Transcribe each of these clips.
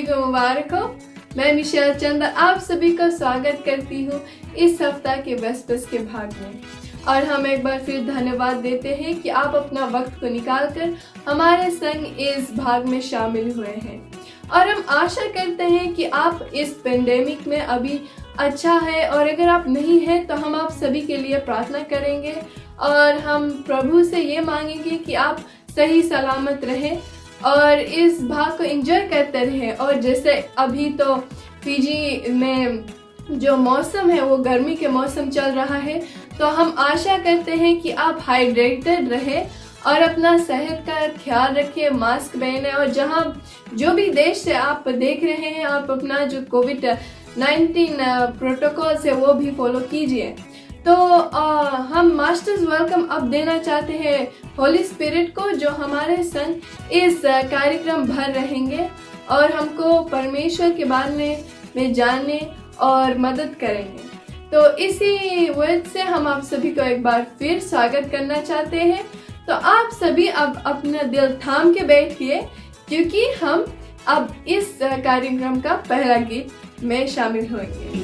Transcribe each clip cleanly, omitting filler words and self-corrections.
को मुबारक हो। मैं मिशेल चंदा आप सभी का स्वागत करती हूँ इस हफ्ता के बस के भाग में। और हम एक बार फिर धन्यवाद देते हैं कि आप अपना वक्त को निकालकर हमारे संग इस भाग में शामिल हुए हैं। और हम आशा करते हैं कि आप इस पेंडेमिक में अभी अच्छा है, और अगर आप नहीं हैं तो हम आप सभी के लिए प्रार्थना करेंगे और हम प्रभु से ये मांगेंगे कि आप सही सलामत रहें और इस भाग को एंजॉय करते रहें। और जैसे अभी तो फीजी में जो मौसम है वो गर्मी के मौसम चल रहा है, तो हम आशा करते हैं कि आप हाइड्रेटेड रहें और अपना सेहत का ख्याल रखें, मास्क पहने, और जहाँ जो भी देश से आप देख रहे हैं आप अपना जो कोविड-19 प्रोटोकॉल्स है वो भी फॉलो कीजिए। तो हम मास्टर्स वेलकम अब देना चाहते हैं होली स्पिरिट को, जो हमारे संग इस कार्यक्रम भर रहेंगे और हमको परमेश्वर के बारे में जानने और मदद करेंगे। तो इसी वर्ड से हम आप सभी को एक बार फिर स्वागत करना चाहते हैं। तो आप सभी अब अपना दिल थाम के बैठिए, क्योंकि हम अब इस कार्यक्रम का पहला गीत में शामिल होंगे।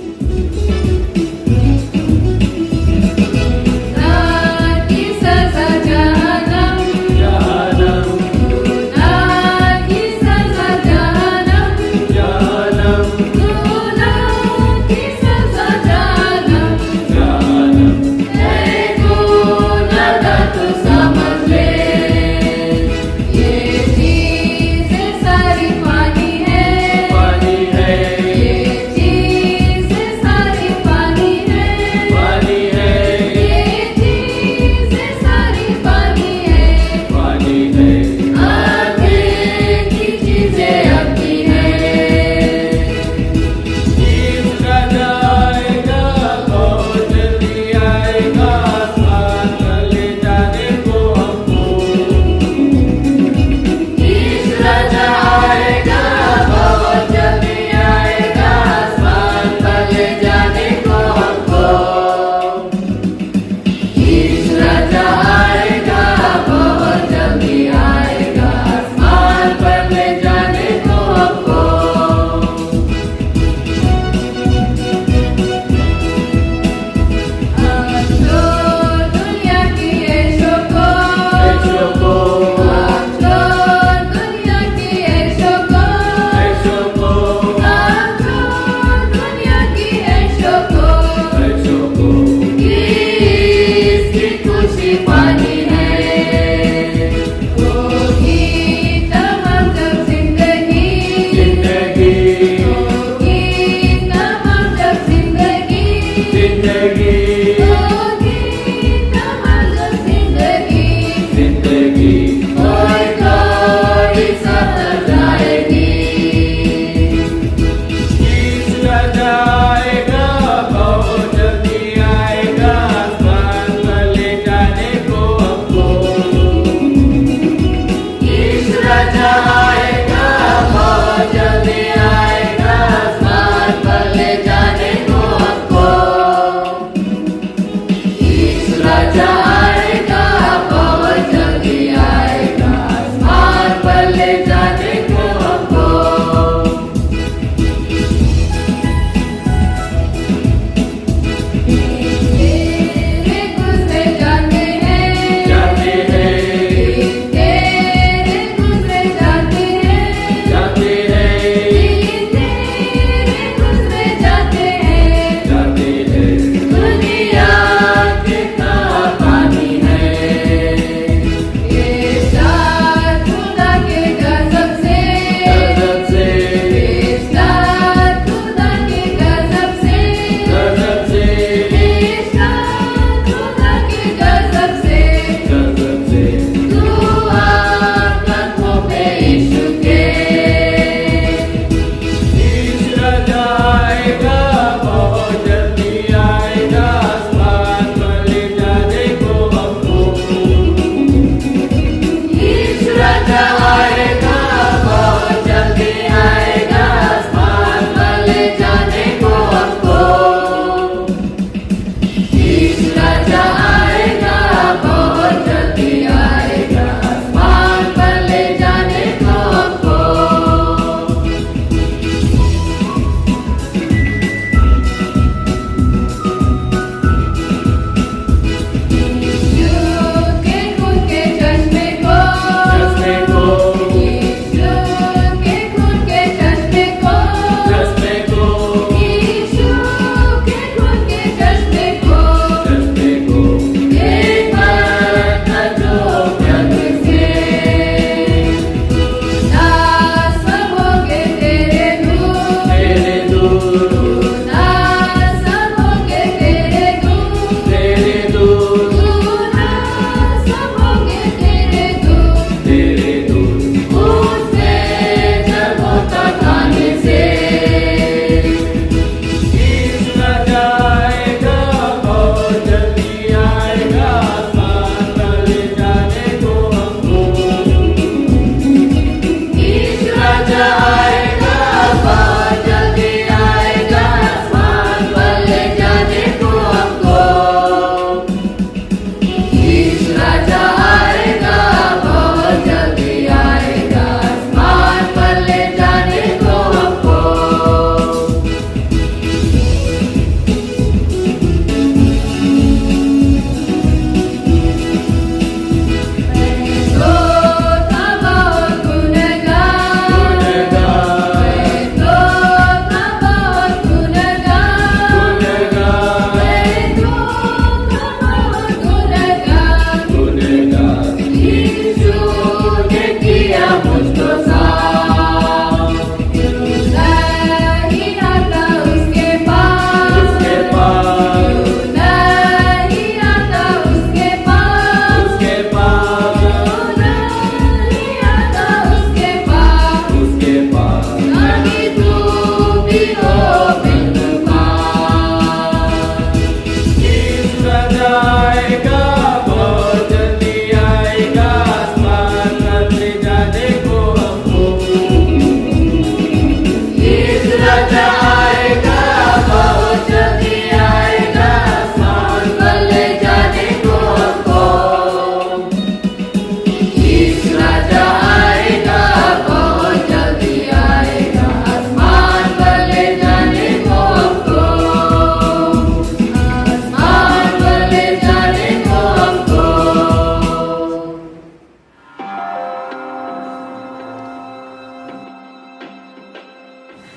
खुशी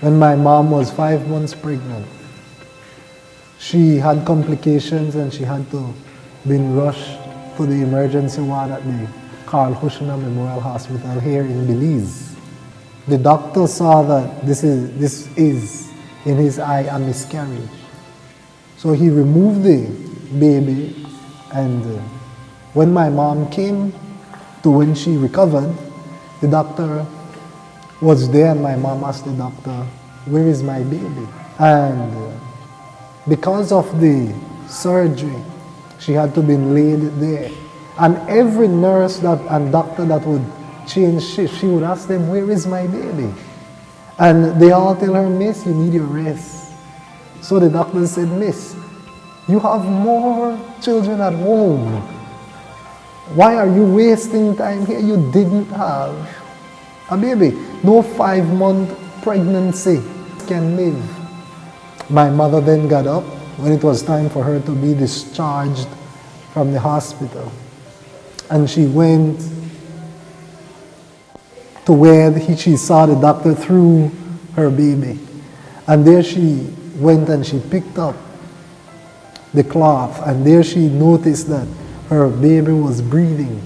when my mom was 5 months pregnant. She had complications and she had to be rushed to the emergency ward at the Carl Hushner Memorial Hospital here in Belize. The doctor saw that this is in his eye a miscarriage. So he removed the baby, and when my mom came to when she recovered, the doctor was there and my mom asked the doctor, "Where is my baby?" And because of the surgery, she had to be laid there. And every nurse and doctor that would change shift, she would ask them, "Where is my baby?" And they all tell her, "Miss, you need your rest." So the doctor said, "Miss, you have more children at home. Why are you wasting time here? You didn't have a baby. No 5-month pregnancy can live." My mother then got up when it was time for her to be discharged from the hospital. And she went to where she saw the doctor through her baby. And there she went and she picked up the cloth, and there she noticed that her baby was breathing.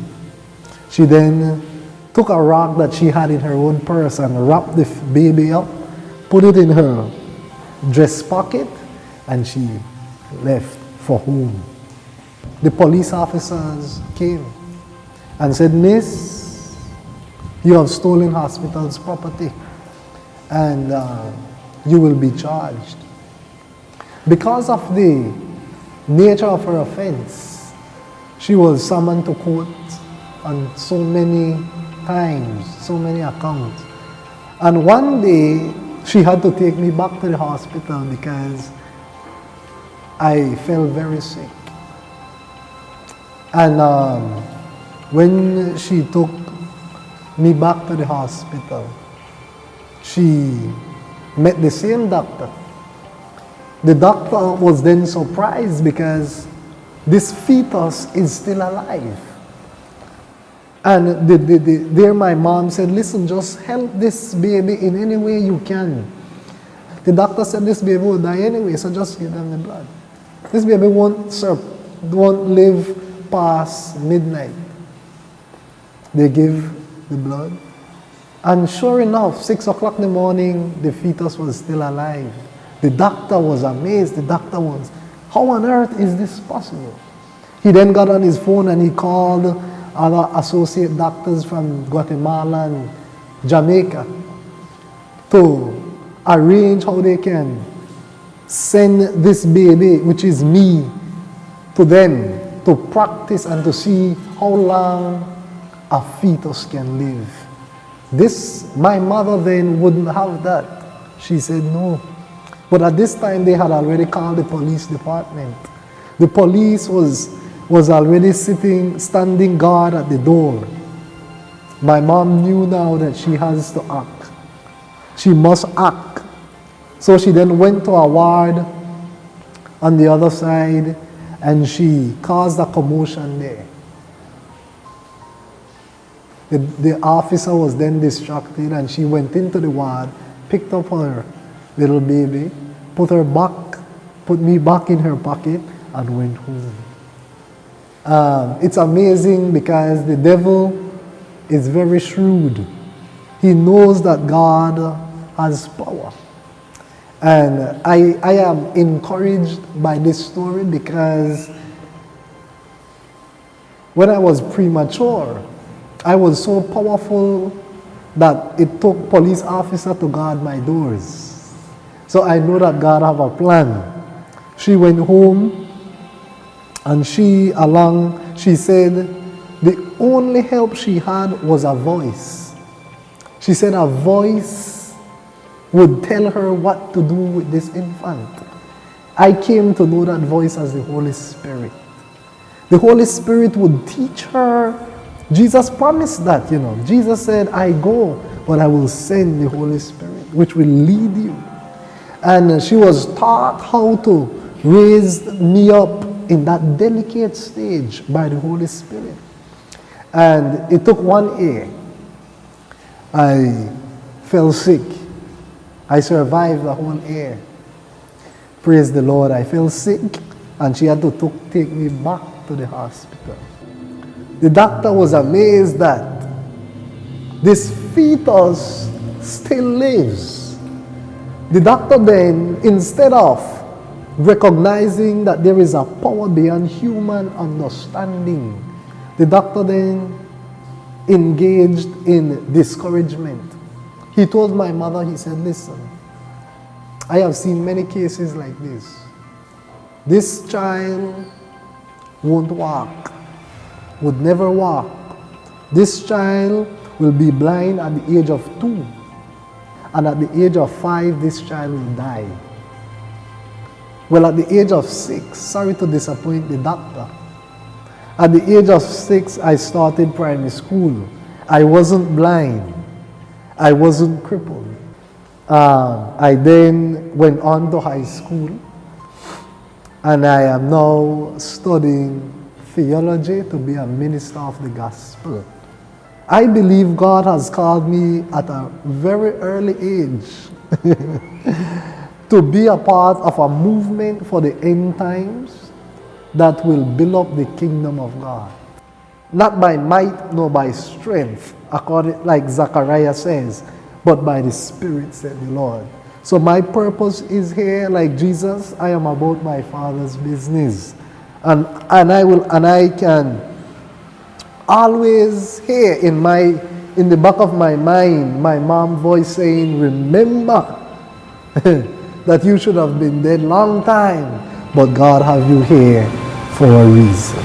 She then took a rock that she had in her own purse and wrapped the baby up, put it in her dress pocket, and she left for home. The police officers came and said, "Miss, you have stolen hospital's property and you will be charged." Because of the nature of her offense, she was summoned to court on so many times, so many accounts. And one day, she had to take me back to the hospital because I fell very sick. And when she took me back to the hospital, she met the same doctor. The doctor was then surprised because this fetus is still alive. And there my mom said, "Listen, just help this baby in any way you can." The doctor said this baby will die anyway, so just give them the blood. This baby won't live past midnight. They give the blood. And sure enough, 6 o'clock in the morning, the fetus was still alive. The doctor was amazed. The doctor was, "How on earth is this possible?" He then got on his phone and he called other associate doctors from Guatemala and Jamaica to arrange how they can send this baby, which is me, to them to practice and to see how long a fetus can live. My mother then wouldn't have that. She said no. But at this time they had already called the police department. The police was already standing guard at the door. My mom knew now that she has to act. She must act. So she then went to a ward on the other side and she caused a commotion there. The officer was then distracted and she went into the ward, picked up her little baby, put me back in her pocket and went home. It's amazing because the devil is very shrewd. He knows that God has power. And I am encouraged by this story because when I was premature, I was so powerful that it took police officer to guard my doors. So I know that God have a plan. She went home and she said the only help she had was a voice. She said a voice would tell her what to do with this infant. I came to know that voice as the Holy Spirit. The Holy Spirit would teach her. Jesus promised that, Jesus said, "I go, but I will send the Holy Spirit, which will lead you." And she was taught how to raise me up in that delicate stage by the Holy Spirit. And it took one year. I fell sick. I survived the whole year. Praise the Lord. I fell sick and she had to take me back to the hospital. The doctor was amazed that this fetus still lives. The doctor then, instead of recognizing that there is a power beyond human understanding, the doctor then engaged in discouragement. He told my mother, he said, listen, I have seen many cases like this. This child won't walk, would never walk. This child will be blind at the age of 2. And at the age of 5, this child will die. Well, at the age of 6, sorry to disappoint the doctor, at the age of 6, I started primary school. I wasn't blind. I wasn't crippled. I then went on to high school, and I am now studying theology to be a minister of the gospel. I believe God has called me at a very early age to be a part of a movement for the end times that will build up the kingdom of God. Not by might nor by strength, according like Zechariah says, but by the Spirit, said the Lord. So my purpose is here, like Jesus, I am about my Father's business. And I can always hear in the back of my mind, my mom's voice saying, remember that you should have been dead long time, but God have you here for a reason,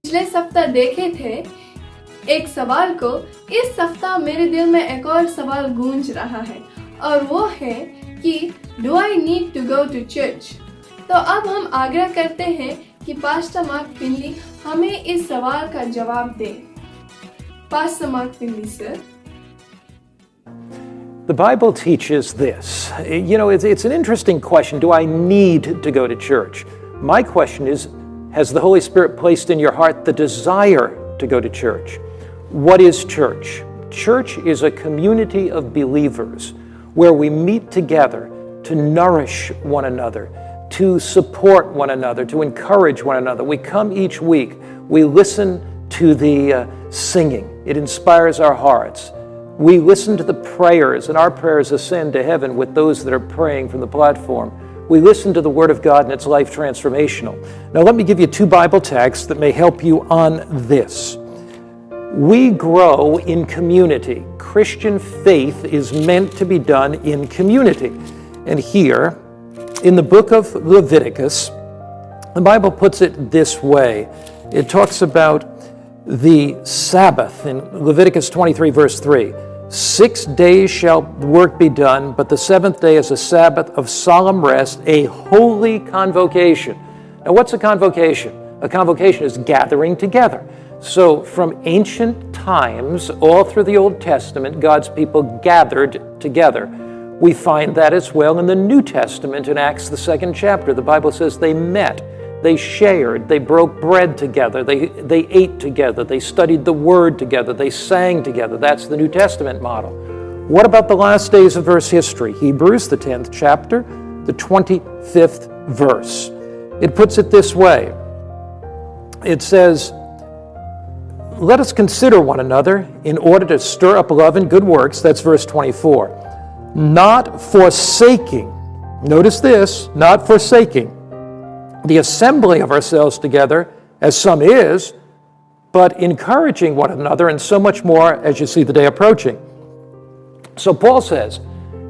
पिछले सप्ताह देखे थे एक सवाल को, इस सप्ताह मेरे दिल में एक और सवाल गूंज रहा है और वो है कि do I need to go to church. तो अब हम आग्रह करते हैं कि पास्टर मार्क फिनली हमें इस सवाल का जवाब दें। Pastor mark फिनली sir. The Bible teaches this. You know, it's an interesting question. Do I need to go to church? My question is, has the Holy Spirit placed in your heart the desire to go to church? What is church? Church is a community of believers where we meet together to nourish one another, to support one another, to encourage one another. We come each week, we listen to the singing. It inspires our hearts. We listen to the prayers, and our prayers ascend to heaven with those that are praying from the platform. We listen to the Word of God, and it's life transformational. Now, let me give you two Bible texts that may help you on this. We grow in community. Christian faith is meant to be done in community. And here, in the book of Leviticus, the Bible puts it this way. It talks about the Sabbath in Leviticus 23, verse 3. 6 days shall work be done, but the seventh day is a Sabbath of solemn rest, a holy convocation. Now, what's a convocation? A convocation is gathering together. So, from ancient times, all through the Old Testament, God's people gathered together. We find that as well in the New Testament in Acts, the 2nd chapter. The Bible says they met. They shared, they broke bread together, they ate together, they studied the Word together, they sang together. That's the New Testament model. What about the last days of verse history? Hebrews, the 10th chapter, the 25th verse. It puts it this way. It says, let us consider one another in order to stir up love and good works. That's verse 24. Not forsaking, notice this, not forsaking the assembly of ourselves together, as some is, but encouraging one another, and so much more as you see the day approaching. So Paul says,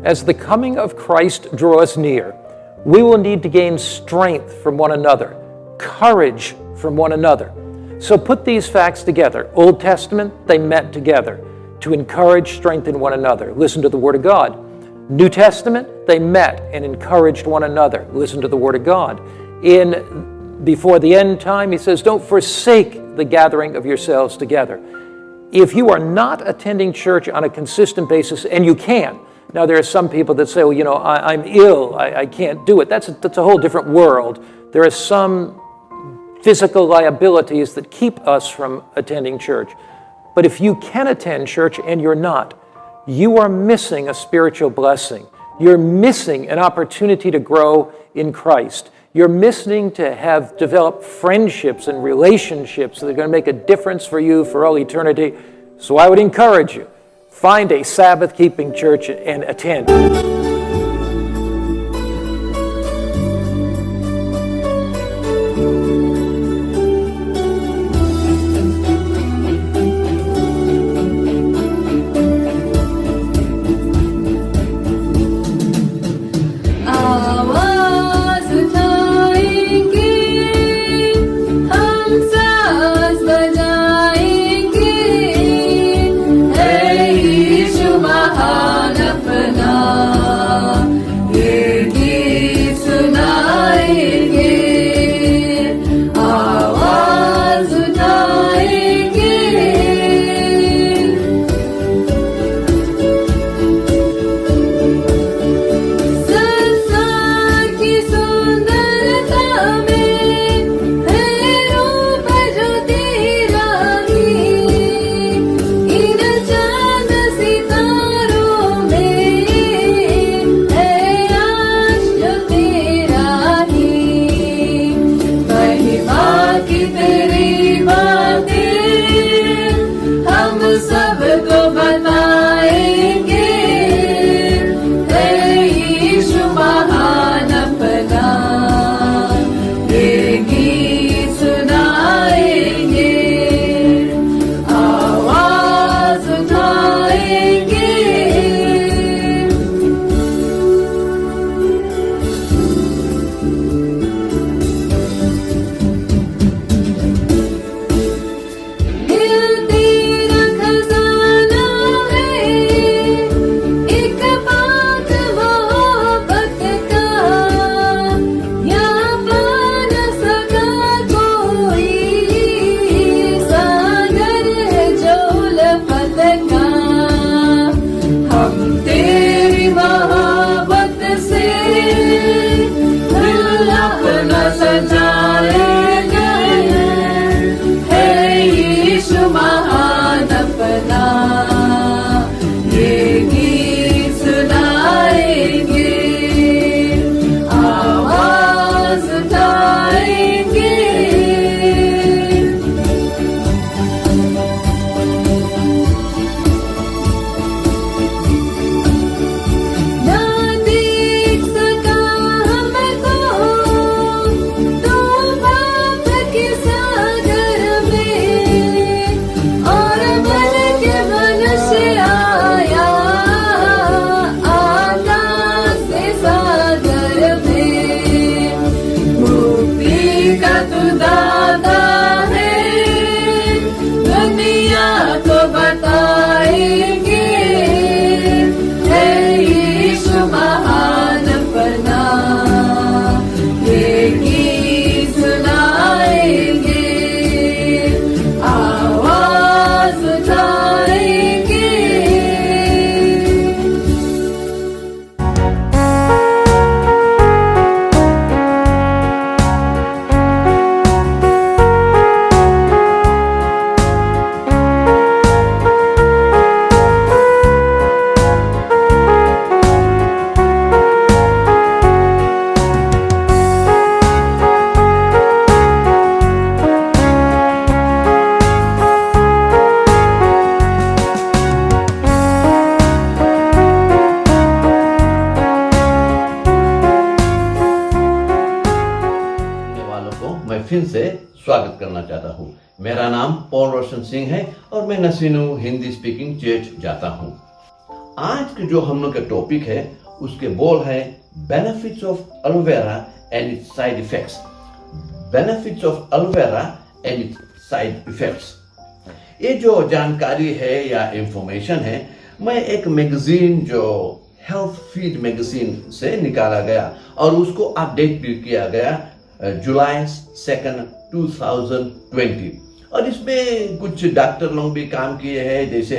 as the coming of Christ draws near, we will need to gain strength from one another, courage from one another. So put these facts together. Old Testament, they met together to encourage, strengthen one another. Listen to the Word of God. New Testament, they met and encouraged one another. Listen to the Word of God. Before the end time, he says, don't forsake the gathering of yourselves together. If you are not attending church on a consistent basis, and you can, now there are some people that say, well, you know, I'm ill, I can't do it. That's a whole different world. There are some physical liabilities that keep us from attending church. But if you can attend church and you're not, you are missing a spiritual blessing. You're missing an opportunity to grow in Christ. You're missing to have developed friendships and relationships that are going to make a difference for you for all eternity. So I would encourage you, find a Sabbath-keeping church and attend. से स्वागत करना चाहता हूँ। मेरा नाम Paul Roshan Singh है और मैं नसीनु हिंदी स्पीकिंग चर्च जाता हूँ। आज के जो हम लोग का टॉपिक है उसके बोल है benefits of aloe vera and it's side effects. Benefits of aloe vera and it's side effects. ये जो जानकारी है या इंफॉर्मेशन है, मैं एक मैगजीन जो हेल्थ फीड मैगजीन से निकाला गया और उसको अपडेट भी किया गया जुलाई 2, 2020। और इसमें कुछ डॉक्टर लोग भी काम किए हैं, जैसे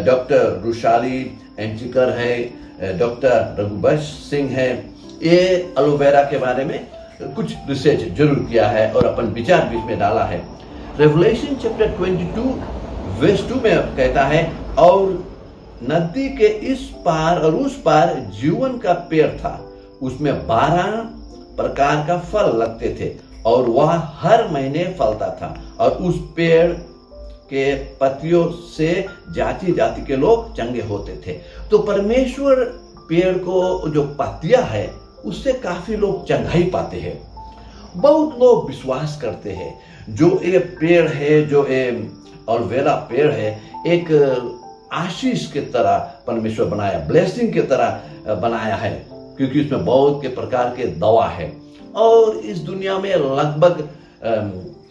डॉक्टर रुशाली एंचिकर है, डॉक्टर रघुवंश सिंह है। ये एलोवेरा के बारे में कुछ रिसर्च जरूर किया है और अपन विचार भी इसमें डाला है। रेवलेशन चैप्टर 22 वर्स 2 में कहता है, और नदी के इस पार और उस पार जीवन का पेड़ था, उसमें 12 प्रकार का फल लगते थे और वह हर महीने फलता था, और उस पेड़ के पत्तियों से जाति जाति के लोग चंगे होते थे। तो परमेश्वर पेड़ को जो पत्तियां है उससे काफी लोग चंगाई पाते हैं। बहुत लोग विश्वास करते हैं जो ये पेड़ है, जो ये एलोवेरा पेड़ है, एक आशीष की तरह परमेश्वर बनाया, ब्लेसिंग की तरह बनाया है, क्योंकि इसमें बहुत के प्रकार के दवा है। और इस दुनिया में लगभग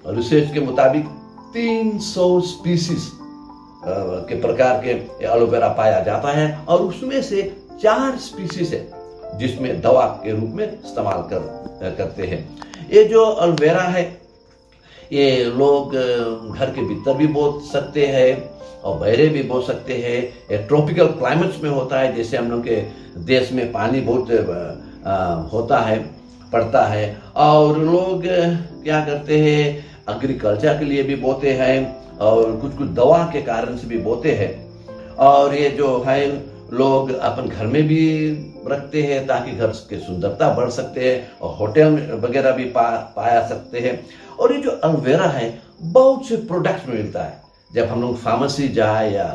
रिसर्च के मुताबिक 300 स्पीसीज के प्रकार के एलोवेरा पाया जाता है, और उसमें से 4 स्पीसीज है जिसमें दवा के रूप में इस्तेमाल करते हैं। ये जो एलोवेरा है ये लोग घर के भीतर भी बो सकते हैं और बाहर भी बो सकते हैं। ये ट्रॉपिकल क्लाइमेट्स में होता है, जैसे हम लोग के देश में पानी बहुत होता है, पड़ता है, और लोग क्या करते हैं एग्रीकल्चर के लिए भी बोते हैं और कुछ कुछ दवा के कारण से भी बोते हैं। और ये जो है लोग अपन घर में भी रखते हैं ताकि घर की सुंदरता बढ़ सकते हैं, और होटल वगैरह भी पाया सकते हैं। और ये जो एलोवेरा है बहुत से प्रोडक्ट्स में मिलता है। जब हम लोग फार्मेसी जाए या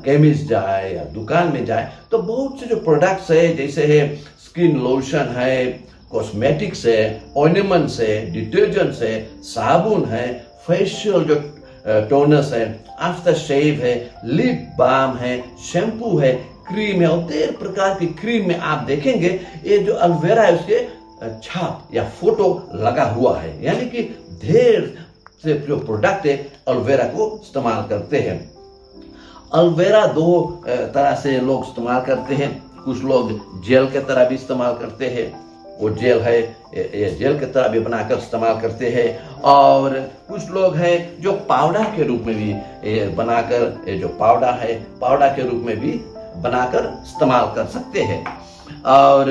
केमिस्ट जाए या दुकान में जाए तो बहुत से जो प्रोडक्ट्स है, जैसे है स्किन लोशन है, कॉस्मेटिक्स है, ऑर्नामेंट्स है, डिटर्जेंट्स है, साबुन है, फेशियल जो टोनर्स है, आफ्टर शेव है, लिप बाम है, शैम्पू है, क्रीम है, और 13 प्रकार की क्रीम में आप देखेंगे ये जो एलोवेरा है उसके छाप या फोटो लगा हुआ है। यानी कि ढेर से जो प्रोडक्ट है एलोवेरा को इस्तेमाल करते हैं। एलोवेरा 2 तरह से लोग इस्तेमाल करते हैं। कुछ लोग जेल के तरह भी इस्तेमाल करते हैं, वो जेल है ये जेल की तरह भी बनाकर इस्तेमाल करते हैं। और कुछ लोग हैं जो पाउडर के रूप में भी ये बनाकर, ये जो पाउडर है पाउडर के रूप में भी बनाकर इस्तेमाल कर सकते हैं। और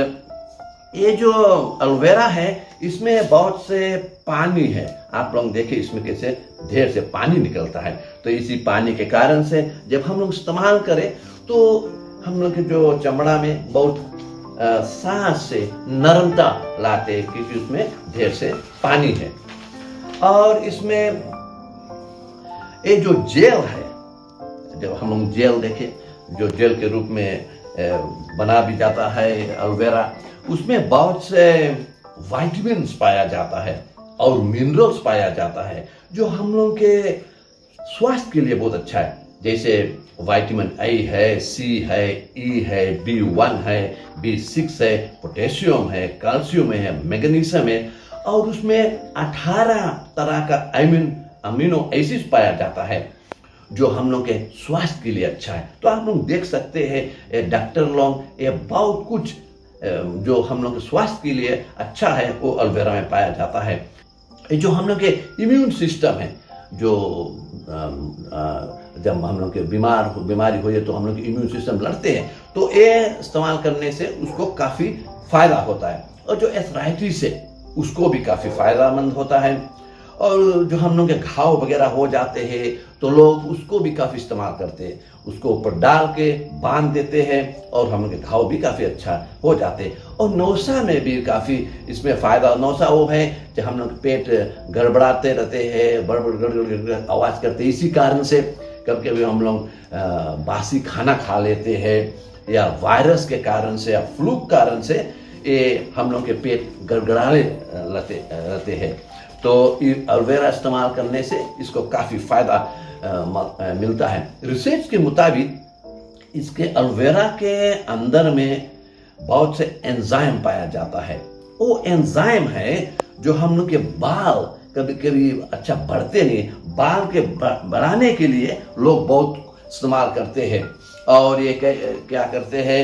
ये जो एलोवेरा है इसमें बहुत से पानी है, आप लोग देखिए इसमें कैसे ढेर से पानी निकलता है। तो इसी पानी के कारण से जब हम लोग इस्तेमाल करें तो हम लोग के जो चमड़ा में बहुत सांस से नरमता लाते हैं, क्योंकि उसमें ढेर से पानी है। और इसमें ये जो जेल है, जब हम लोग जेल देखें, जो जेल के रूप में बना भी जाता है एलोवेरा, उसमें बहुत से विटामिन्स पाया जाता है और मिनरल्स पाया जाता है जो हम लोग के स्वास्थ्य के लिए बहुत अच्छा है। जैसे विटामिन ए है, सी है, ई है, B1 है, B6 है, पोटेशियम है, कैल्शियम है, मैग्नीशियम है, और उसमें 18 तरह का अमीनो एसिड्स पाया जाता है जो हम लोग के स्वास्थ्य के लिए अच्छा है। तो आप लोग देख सकते हैं डॉक्टर लोग ये बहुत कुछ जो हम लोग के स्वास्थ्य के लिए अच्छा है वो एलोवेरा में पाया जाता है। ये जो हम लोग के इम्यून सिस्टम है, जो जब हम लोग के बीमारी हो तो हम लोग के इम्यून सिस्टम लड़ते हैं, तो ये इस्तेमाल करने से उसको काफ़ी फायदा होता है। और जो एथराइटिस है उसको भी काफ़ी फायदेमंद होता है। और जो हम लोग के घाव वगैरह हो जाते हैं तो लोग उसको भी काफ़ी इस्तेमाल करते हैं, उसको ऊपर डाल के बांध देते हैं और हम लोग के घाव भी काफ़ी अच्छा हो जाते हैं। और नौसा में भी काफ़ी इसमें फ़ायदा। नौसा वो है जब हम लोग पेट गड़बड़ाते रहते हैं, गड़बड़ आवाज़ करते हैं, इसी कारण से कभी कभी हम लोग बासी खाना खा लेते हैं, या वायरस के कारण से या फ्लू के कारण से ये हम लोग के पेट गड़गड़ाने रहते हैं। तो एलोवेरा इस्तेमाल करने से इसको काफ़ी फ़ायदा मिलता है। रिसर्च के मुताबिक इसके एलोवेरा के अंदर में बहुत से एंजाइम पाया जाता है। वो एंजाइम है जो हम लोग के बाल कभी कभी अच्छा बढ़ते नहीं, बाल के बढ़ाने के लिए लोग बहुत इस्तेमाल करते हैं। और ये क्या करते हैं,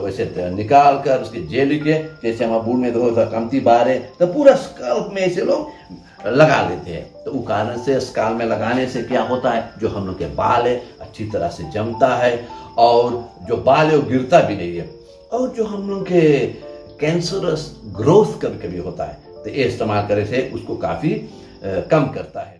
वैसे निकाल कर उसके जेल के, जैसे हम बूढ़ में दो कमती बार है तो पूरा स्काल्प में ऐसे लोग लगा लेते हैं। तो उस कारण से स्काल्प में लगाने से क्या होता है, जो हम लोग के बाल है अच्छी तरह से जमता है और जो बाल है वो गिरता भी नहीं है। और जो हम लोग के कैंसरस ग्रोथ कभी कभी होता है तो ये इस्तेमाल करने से उसको काफ़ी कम करता है।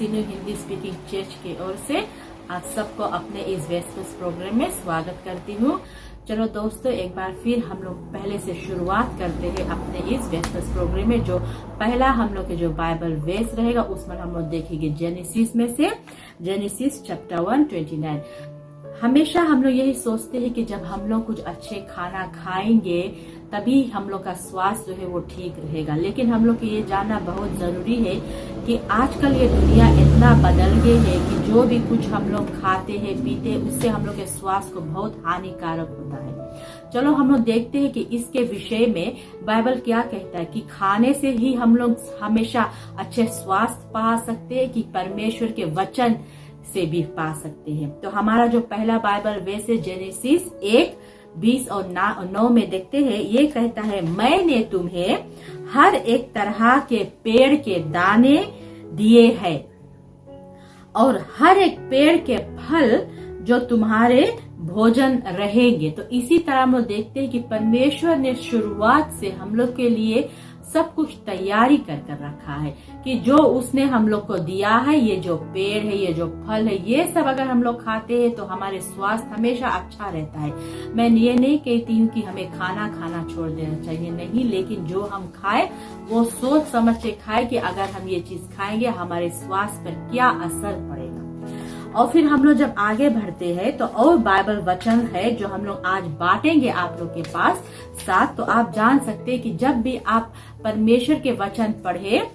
हिंदी स्पीकिंग चर्च की ओर से आप सबको अपने इस वेस्टर्स प्रोग्राम में स्वागत करती हूँ। चलो दोस्तों, एक बार फिर हम लोग पहले से शुरुआत करते हैं अपने इस वेस्टर्स प्रोग्राम में। जो पहला हम लोग के जो बाइबल वेस रहेगा उसमें हम लोग देखेंगे जेनेसिस में से जेनेसिस चैप्टर 1:29। हमेशा हम लोग यही सोचते हैं कि जब हम लोग कुछ अच्छे खाना खाएंगे तभी हम लोग का स्वास्थ्य जो है वो ठीक रहेगा, लेकिन हम लोग को ये जानना बहुत जरूरी है कि आजकल ये दुनिया इतना बदल गई है कि जो भी कुछ हम लोग खाते हैं पीते हैं उससे हम लोग के स्वास्थ्य को बहुत हानिकारक होता है। चलो हम लोग देखते हैं कि इसके विषय में बाइबल क्या कहता है कि खाने से ही हम लोग हमेशा अच्छे स्वास्थ्य पा सकते हैं कि परमेश्वर के वचन से भी पा सकते हैं। तो हमारा जो पहला बाइबल वेस है जेनेसिस 1 20 और 9 में देखते हैं, ये कहता है, मैंने तुम्हें हर एक तरह के पेड़ के दाने दिए हैं और हर एक पेड़ के फल जो तुम्हारे भोजन रहेंगे। तो इसी तरह हम लोग देखते हैं कि परमेश्वर ने शुरुआत से हम लोग के लिए सब कुछ तैयारी कर रखा है कि जो उसने हम लोग को दिया है, ये जो पेड़ है, ये जो फल है, ये सब अगर हम लोग खाते हैं तो हमारे स्वास्थ्य हमेशा अच्छा रहता है। मैं ये नहीं कहती हूँ कि हमें खाना छोड़ देना चाहिए, नहीं, लेकिन जो हम खाए वो सोच समझ के खाए कि अगर हम ये चीज खाएंगे हमारे स्वास्थ्य पर क्या असर पड़ेगा। और फिर हम लोग जब आगे बढ़ते हैं तो और बाइबल वचन है जो हम लोग आज बांटेंगे आप लोग के पास साथ। तो आप जान सकते हैं कि जब भी आप परमेश्वर के वचन पढ़े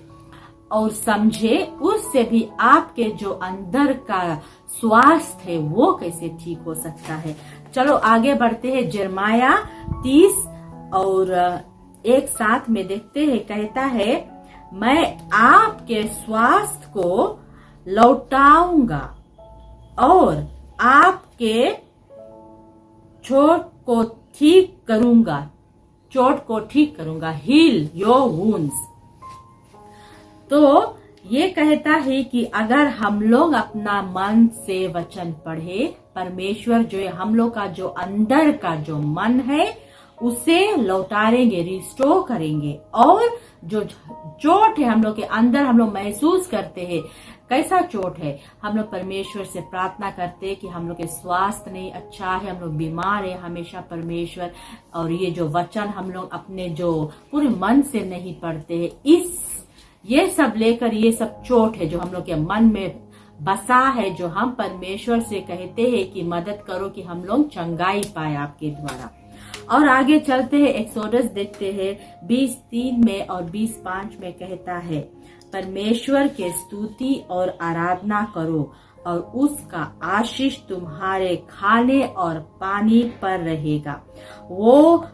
और समझे, उससे भी आपके जो अंदर का स्वास्थ्य है वो कैसे ठीक हो सकता है। चलो आगे बढ़ते हैं। यिर्मयाह 30 और 1 साथ में देखते हैं, कहता है, मैं आपके स्वास्थ्य को लौटाऊंगा और आपके चोट को ठीक करूंगा, हील योर वुंड्स। तो ये कहता है कि अगर हम लोग अपना मन से वचन पढ़े, परमेश्वर जो है हम लोग का जो अंदर का जो मन है उसे लौटाएंगे, रिस्टोर करेंगे। और जो चोट है हम लोग के अंदर हम लोग महसूस करते हैं, कैसा चोट है, हम लोग परमेश्वर से प्रार्थना करते हैं कि हम लोग के स्वास्थ्य नहीं अच्छा है, हम लोग बीमार है, हमेशा परमेश्वर और ये जो वचन हम लोग अपने जो पूरे मन से नहीं पढ़ते हैं, ये सब लेकर ये सब चोट है जो हम लोग के मन में बसा है, जो हम परमेश्वर से कहते हैं कि मदद करो कि हम लोग चंगाई पाए आपके द्वारा। और आगे चलते हैं, एक्सोडस देखते हैं 20:3 में और 20:5 में कहता है, परमेश्वर के स्तुति और आराधना करो और उसका आशीष तुम्हारे खाने और पानी पर रहेगा। वो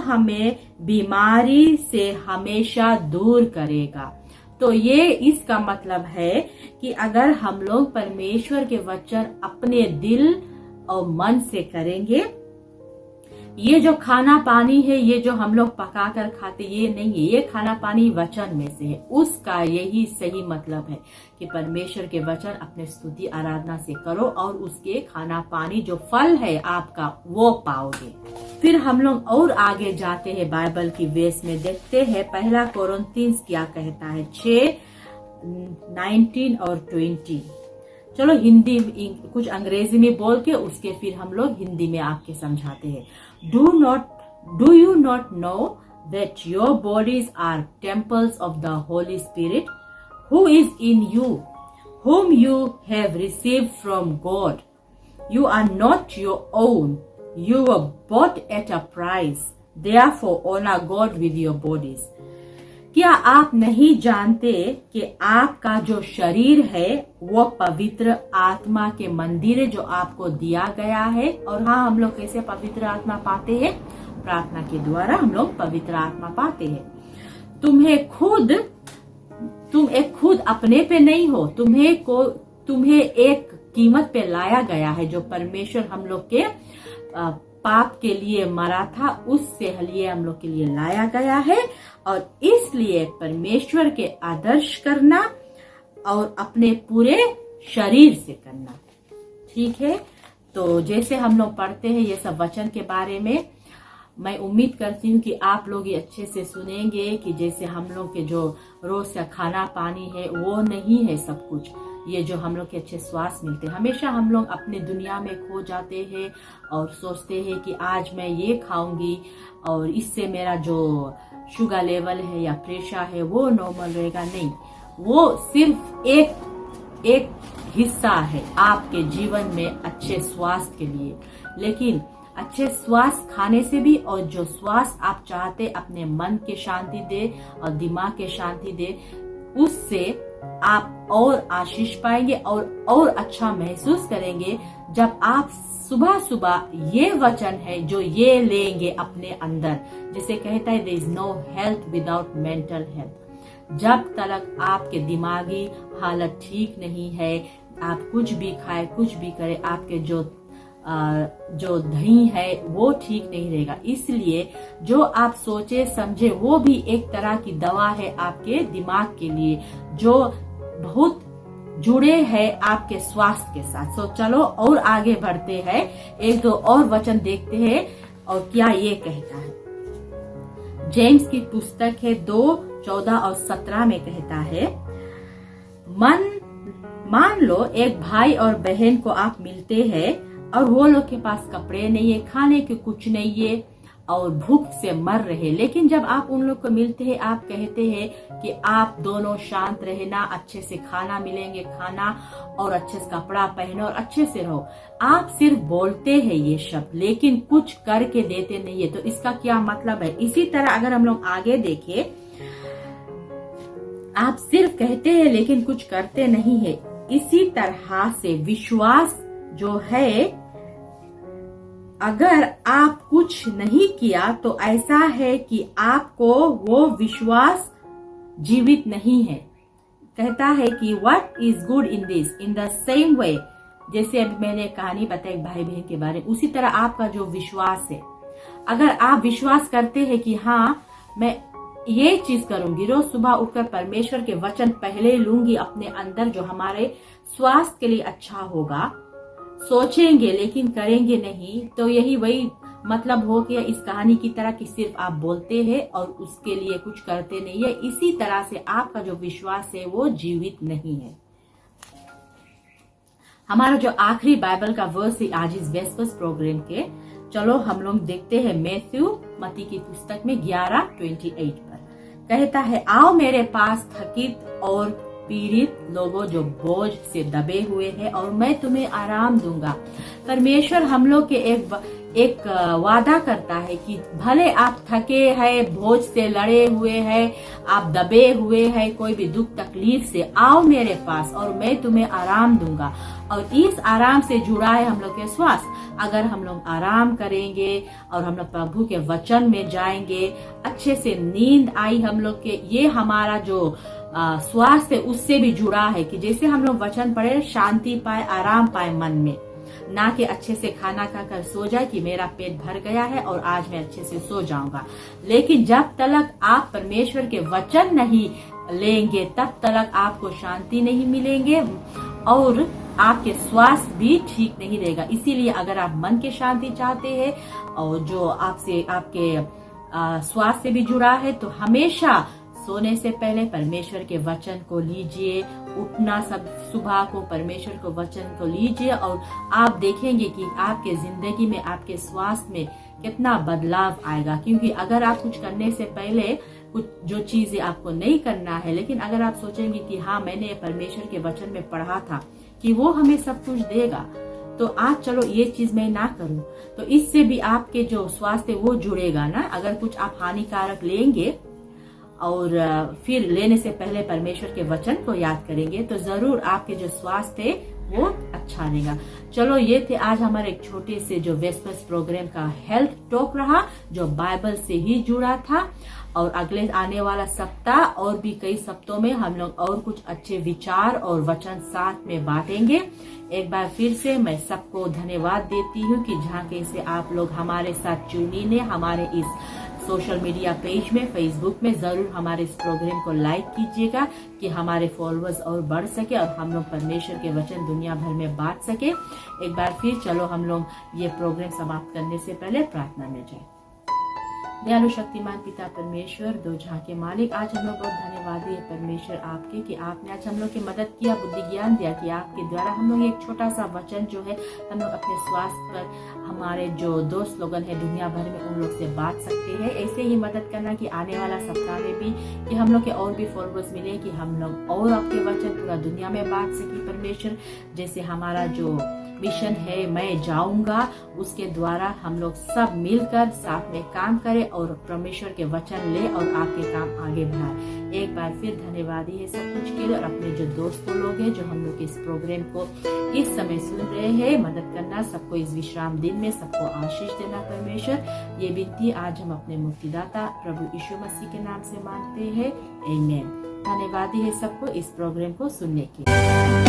हमें बीमारी से हमेशा दूर करेगा। तो ये इसका मतलब है कि अगर हम लोग परमेश्वर के वचन अपने दिल और मन से करेंगे, ये जो खाना पानी है, ये जो हम लोग पका कर खाते, ये नहीं है, ये खाना पानी वचन में से है। उसका यही सही मतलब है कि परमेश्वर के वचन अपने स्तुति आराधना से करो और उसके खाना पानी जो फल है आपका वो पाओगे। फिर हम लोग और आगे जाते हैं, बाइबल की वेस में देखते हैं, 1 कोरिन्थियंस क्या कहता है, 6:19 और 20। चलो हिंदी कुछ अंग्रेजी में बोल के उसके फिर हम लोग हिंदी में आपके समझाते हैं। Do you not know that your bodies are temples of the Holy Spirit, who is in you, whom you have received from God? You are not your own. You were bought at a price. Therefore, honor God with your bodies. क्या आप नहीं जानते कि आपका जो शरीर है वो पवित्र आत्मा के मंदिर है जो आपको दिया गया है। और हाँ, हम लोग कैसे पवित्र आत्मा पाते हैं? प्रार्थना के द्वारा हम लोग पवित्र आत्मा पाते हैं। तुम एक खुद अपने पे नहीं हो, तुम्हें एक कीमत पे लाया गया है, जो परमेश्वर हम लोग के पाप के लिए मरा था, उससे लिए हम लोग के लिए लाया गया है। और इसलिए परमेश्वर के आदर्श करना और अपने पूरे शरीर से करना, ठीक है। तो जैसे हम लोग पढ़ते हैं ये सब वचन के बारे में, मैं उम्मीद करती हूँ कि आप लोग ये अच्छे से सुनेंगे कि जैसे हम लोग के जो रोज का खाना पानी है वो नहीं है सब कुछ, ये जो हम लोग के अच्छे स्वास्थ्य मिलते हैं। हमेशा हम लोग अपने दुनिया में खो जाते हैं और सोचते हैं कि आज मैं ये खाऊंगी और इससे मेरा जो शुगर लेवल है या प्रेशर है वो नॉर्मल रहेगा। नहीं, वो सिर्फ एक हिस्सा है आपके जीवन में अच्छे स्वास्थ्य के लिए। लेकिन अच्छे स्वास्थ्य खाने से भी, और जो स्वास्थ्य आप चाहते अपने मन के शांति दे और दिमाग के शांति दे, उससे आप और आशीष पाएंगे और अच्छा महसूस करेंगे जब आप सुबह सुबह ये वचन है जो ये लेंगे अपने अंदर। जिसे कहता है, there is no health without mental health. जब तक आपके दिमागी हालत ठीक नहीं है, आप कुछ भी खाए कुछ भी करे, आपके जो जो दही है वो ठीक नहीं रहेगा। इसलिए जो आप सोचे समझे वो भी एक तरह की दवा है आपके दिमाग के लिए, जो बहुत जुड़े हैं आपके स्वास्थ्य के साथ। सो चलो और आगे बढ़ते हैं, एक दो और वचन देखते हैं और क्या ये कहता है। जेम्स की पुस्तक है 2:14 और 17 में कहता है, मान लो एक भाई और बहन को आप मिलते हैं और वो लोग के पास कपड़े नहीं है, खाने के कुछ नहीं है और भूख से मर रहे, लेकिन जब आप उन लोग को मिलते हैं आप कहते हैं कि आप दोनों शांत रहना, अच्छे से खाना मिलेंगे, खाना और अच्छे से कपड़ा पहनो और अच्छे से रहो। आप सिर्फ बोलते हैं ये शब्द लेकिन कुछ करके देते नहीं है। तो इसका क्या मतलब है? इसी तरह अगर हम लोग आगे देखें, आप सिर्फ कहते हैं लेकिन कुछ करते नहीं है। इसी तरह से विश्वास जो है, अगर आप कुछ नहीं किया तो ऐसा है कि आपको वो विश्वास जीवित नहीं है। कहता है कि what is good in this, in the same way, जैसे अभी मैंने कहानी बताई भाई बहन के बारे में, उसी तरह आपका जो विश्वास है, अगर आप विश्वास करते हैं कि हाँ मैं ये चीज करूंगी, रोज सुबह उठकर परमेश्वर के वचन पहले लूंगी अपने अंदर जो हमारे स्वास्थ्य के लिए अच्छा होगा, सोचेंगे लेकिन करेंगे नहीं, तो यही वही मतलब हो गया इस कहानी की तरह कि सिर्फ आप बोलते हैं और उसके लिए कुछ करते नहीं है। इसी तरह से आपका जो विश्वास है वो जीवित नहीं है। हमारा जो आखिरी बाइबल का वर्स है आज इस वेस्पर्स प्रोग्राम के, चलो हम लोग देखते हैं मत्ती की पुस्तक में 11:28 पर कहता है, आओ मेरे पास थकित और पीड़ित लोगों जो बोझ से दबे हुए हैं और मैं तुम्हें आराम दूंगा। परमेश्वर हम लोग के एक वादा करता है कि भले आप थके हैं, बोझ से लड़े हुए हैं, आप दबे हुए हैं कोई भी दुख तकलीफ से, आओ मेरे पास और मैं तुम्हें आराम दूंगा। और इस आराम से जुड़ा है हम लोग के स्वास्थ्य। अगर हम लोग आराम करेंगे और हम लोग प्रभु के वचन में जाएंगे, अच्छे से नींद आई हम लोग के, ये हमारा जो स्वास्थ्य उससे भी जुड़ा है कि जैसे हम लोग वचन पढ़े, शांति पाए, आराम पाए मन में, ना कि अच्छे से खाना खाकर सो जाए कि मेरा पेट भर गया है और आज मैं अच्छे से सो जाऊंगा। लेकिन जब तक आप परमेश्वर के वचन नहीं लेंगे तब तक आपको शांति नहीं मिलेंगे और आपके स्वास्थ्य भी ठीक नहीं रहेगा। इसीलिए अगर आप मन की शांति चाहते हैं और जो आपसे आपके स्वास्थ्य से भी जुड़ा है, तो हमेशा सोने से पहले परमेश्वर के वचन को लीजिए, उठना सब सुबह को परमेश्वर के वचन को लीजिए और आप देखेंगे कि आपके जिंदगी में, आपके स्वास्थ्य में कितना बदलाव आएगा। क्योंकि अगर आप कुछ करने से पहले कुछ जो चीजें आपको नहीं करना है, लेकिन अगर आप सोचेंगे कि हाँ मैंने परमेश्वर के वचन में पढ़ा था कि वो हमें सब कुछ देगा, तो आज चलो ये चीज मैं ना करूं, तो इससे भी आपके जो स्वास्थ्य वो जुड़ेगा ना। अगर कुछ आप हानिकारक लेंगे और फिर लेने से पहले परमेश्वर के वचन को याद करेंगे, तो जरूर आपके जो स्वास्थ्य है वो अच्छा रहेगा। चलो ये थे आज हमारे एक छोटे से जो वेस्पर्स प्रोग्राम का हेल्थ टॉक रहा, जो बाइबल से ही जुड़ा था। और अगले आने वाला सप्ताह और भी कई सप्ताहों में हम लोग और कुछ अच्छे विचार और वचन साथ में बांटेंगे। एक बार फिर से मैं सबको धन्यवाद देती हूँ कि जहाँ कैसे आप लोग हमारे साथ चुनीने हमारे इस सोशल मीडिया पेज में, फेसबुक में जरूर हमारे इस प्रोग्राम को लाइक कीजिएगा कि हमारे फॉलोअर्स और बढ़ सके और हम लोग परमेश्वर के वचन दुनिया भर में बांट सके। एक बार फिर चलो हम लोग ये प्रोग्राम समाप्त करने से पहले प्रार्थना में जाए। दयालु शक्तिमान पिता परमेश्वर, दो जहाँ के मालिक, आज हम लोग बहुत धन्यवादी है परमेश्वर आपके कि आपने आज हम लोग की मदद किया, बुद्धि ज्ञान दिया कि आपके द्वारा हम लोग एक छोटा सा वचन जो है हम लोग अपने स्वास्थ्य पर हमारे जो दोस्त लोगन है दुनिया भर में उन लोग से बांट सकते हैं। ऐसे ही मदद करना कि आने वाला सप्ताह में भी कि हम लोग के और भी फॉलोअर्स मिले, कि हम लोग और आपके वचन पूरा दुनिया में बांट सके परमेश्वर। जैसे हमारा जो मिशन है मैं जाऊंगा, उसके द्वारा हम लोग सब मिलकर साथ में काम करें और परमेश्वर के वचन ले और आपके काम आगे बढ़ाए। एक बार फिर धन्यवादी है सब कुछ के लिए। और अपने जो दोस्तों लोग हैं जो हम लोग इस प्रोग्राम को इस समय सुन रहे हैं, मदद करना सबको इस विश्राम दिन में, सबको आशीष देना परमेश्वर। ये विनती आज हम अपने मुक्तिदाता प्रभु यीशु मसीह के नाम से मांगते हैं, आमीन। धन्यवादी है सबको इस प्रोग्राम को सुनने के लिए।